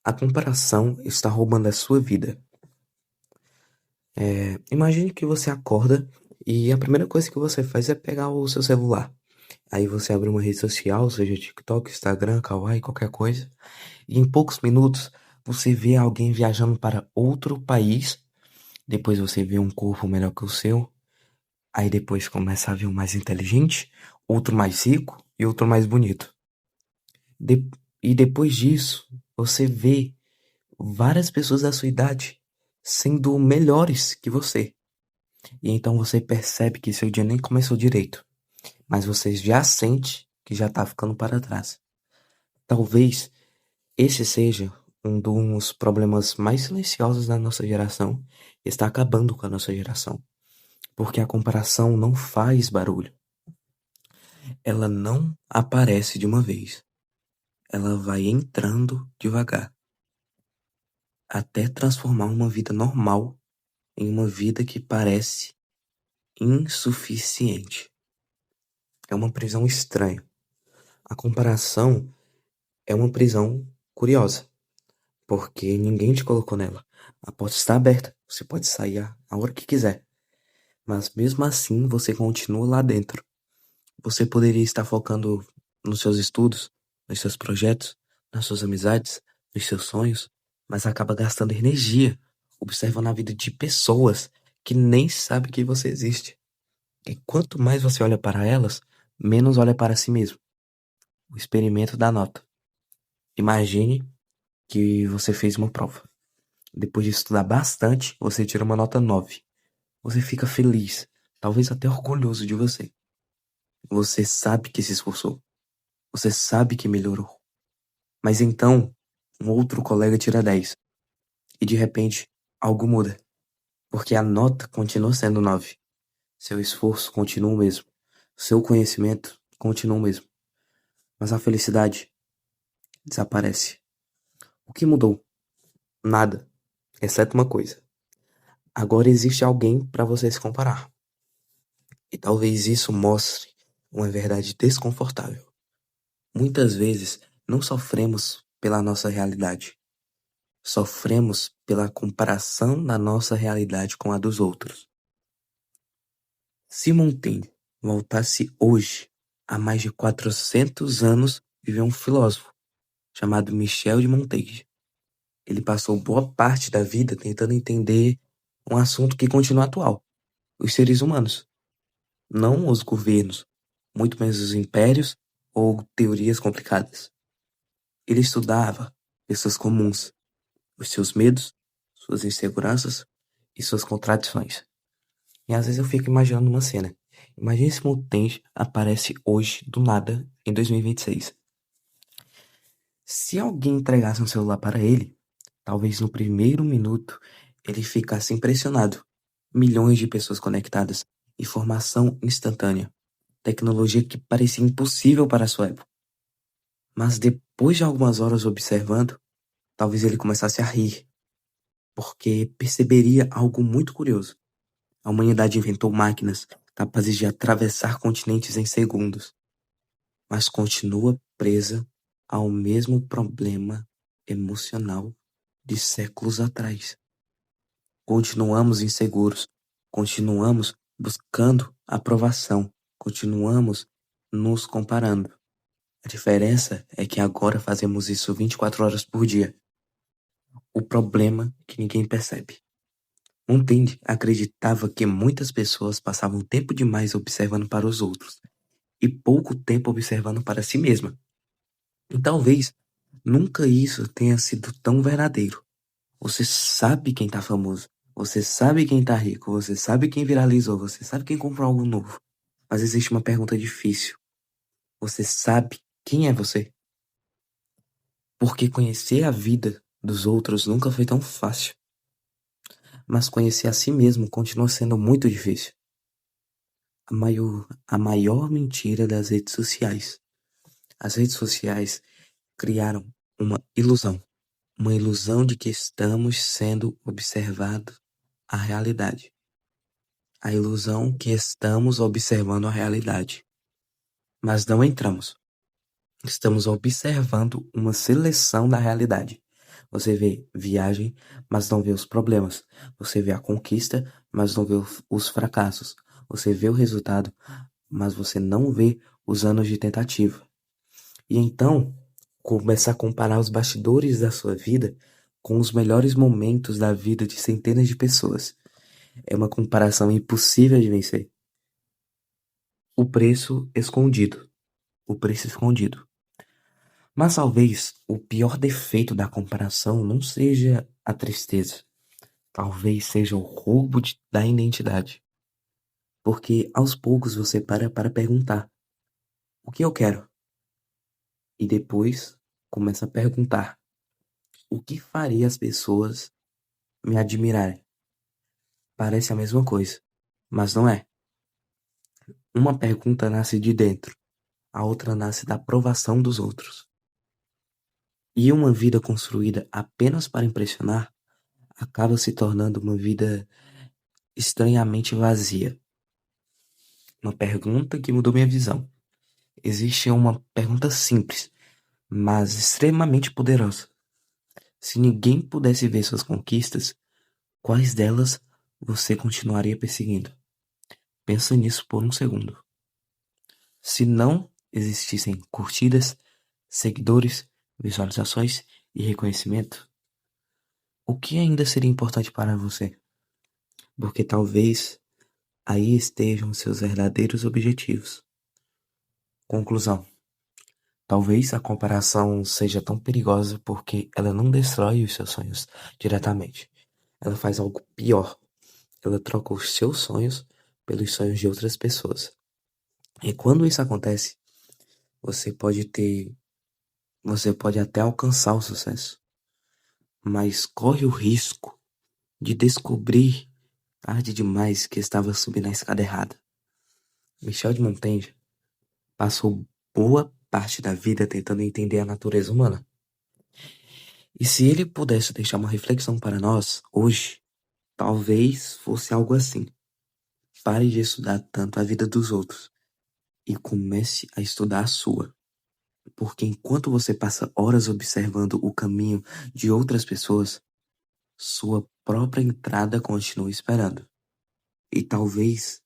A comparação está roubando a sua vida. Imagine que você acorda e a primeira coisa que você faz é pegar o seu celular. Aí você abre uma rede social, seja TikTok, Instagram, Kawaii, qualquer coisa. E em poucos minutos você vê alguém viajando para outro país. Depois você vê um corpo melhor que o seu. Aí depois começa a ver um mais inteligente, outro mais rico e outro mais bonito. De- E depois disso, você vê várias pessoas da sua idade sendo melhores que você. E então você percebe que seu dia nem começou direito, mas você já sente que já tá ficando para trás. Talvez esse seja um dos problemas mais silenciosos da nossa geração, e está acabando com a nossa geração, porque a comparação não faz barulho. Ela não aparece de uma vez. Ela vai entrando devagar, até transformar uma vida normal em uma vida que parece insuficiente. É uma prisão estranha. A comparação é uma prisão curiosa, porque ninguém te colocou nela. A porta está aberta, você pode sair a hora que quiser, mas mesmo assim você continua lá dentro. Você poderia estar focando nos seus estudos, nos seus projetos, nas suas amizades, nos seus sonhos, mas acaba gastando energia observando a vida de pessoas que nem sabem que você existe. E quanto mais você olha para elas, menos olha para si mesmo. O experimento da nota. Imagine que você fez uma prova. Depois de estudar bastante, você tira uma nota 9. Você fica feliz, talvez até orgulhoso de você. Você sabe que se esforçou. Você sabe que melhorou. Mas então, um outro colega tira 10. E de repente, algo muda. Porque a nota continua sendo 9. Seu esforço continua o mesmo. Seu conhecimento continua o mesmo. Mas a felicidade desaparece. O que mudou? Nada, exceto uma coisa. Agora existe alguém para você se comparar. E talvez isso mostre uma verdade desconfortável. Muitas vezes não sofremos pela nossa realidade. Sofremos pela comparação da nossa realidade com a dos outros. Se Montaigne voltasse hoje, há mais de 400 anos, viveu um filósofo chamado Michel de Montaigne. Ele passou boa parte da vida tentando entender um assunto que continua atual: os seres humanos, não os governos, muito menos os impérios ou teorias complicadas. Ele estudava pessoas comuns, os seus medos, suas inseguranças e suas contradições. E às vezes eu fico imaginando uma cena. Imagine se Montaigne aparece hoje, do nada, em 2026. Se alguém entregasse um celular para ele, talvez no primeiro minuto ele ficasse impressionado. Milhões de pessoas conectadas, informação instantânea, tecnologia que parecia impossível para a sua época. Mas depois de algumas horas observando, talvez ele começasse a rir, porque perceberia algo muito curioso. A humanidade inventou máquinas capazes de atravessar continentes em segundos, mas continua presa ao mesmo problema emocional de séculos atrás. Continuamos inseguros, continuamos buscando aprovação, continuamos nos comparando. A diferença é que agora fazemos isso 24 horas por dia. O problema é que ninguém percebe. Montaigne acreditava que muitas pessoas passavam tempo demais observando para os outros e pouco tempo observando para si mesma. E talvez nunca isso tenha sido tão verdadeiro. Você sabe quem tá famoso, você sabe quem tá rico, você sabe quem viralizou, você sabe quem comprou algo novo. Mas existe uma pergunta difícil. Você sabe quem é você? Porque conhecer a vida dos outros nunca foi tão fácil. Mas conhecer a si mesmo continua sendo muito difícil. A maior mentira das redes sociais. As redes sociais criaram uma ilusão de que estamos sendo observados a realidade. A ilusão que estamos observando a realidade. Mas não entramos. Estamos observando uma seleção da realidade. Você vê viagem, mas não vê os problemas. Você vê a conquista, mas não vê os fracassos. Você vê o resultado, mas você não vê os anos de tentativa. E então, começa a comparar os bastidores da sua vida com os melhores momentos da vida de centenas de pessoas. É uma comparação impossível de vencer. O preço escondido. O preço escondido. Mas talvez o pior defeito da comparação não seja a tristeza. Talvez seja o roubo da identidade. Porque aos poucos você para perguntar: o que eu quero? E depois começa a perguntar: o que faria as pessoas me admirarem? Parece a mesma coisa, mas não é. Uma pergunta nasce de dentro, a outra nasce da aprovação dos outros. E uma vida construída apenas para impressionar acaba se tornando uma vida estranhamente vazia. Uma pergunta que mudou minha visão. Existe uma pergunta simples, mas extremamente poderosa. Se ninguém pudesse ver suas conquistas, quais delas você continuaria perseguindo? Pensa nisso por um segundo. Se não existissem curtidas, seguidores, visualizações e reconhecimento, o que ainda seria importante para você? Porque talvez aí estejam seus verdadeiros objetivos. Conclusão. Talvez a comparação seja tão perigosa porque ela não destrói os seus sonhos diretamente. Ela faz algo pior. Ela troca os seus sonhos pelos sonhos de outras pessoas. E quando isso acontece, você pode ter, você pode até alcançar o sucesso, mas corre o risco de descobrir tarde demais que estava subindo a escada errada. Michel de Montaigne passou boa parte da vida tentando entender a natureza humana. E se ele pudesse deixar uma reflexão para nós, hoje, talvez fosse algo assim. Pare de estudar tanto a vida dos outros e comece a estudar a sua. Porque enquanto você passa horas observando o caminho de outras pessoas, sua própria entrada continua esperando. E talvez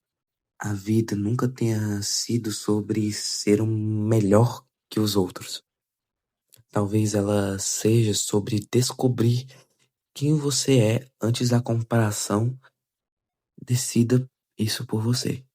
a vida nunca tenha sido sobre ser um melhor que os outros. Talvez ela seja sobre descobrir quem você é antes da comparação decida isso por você.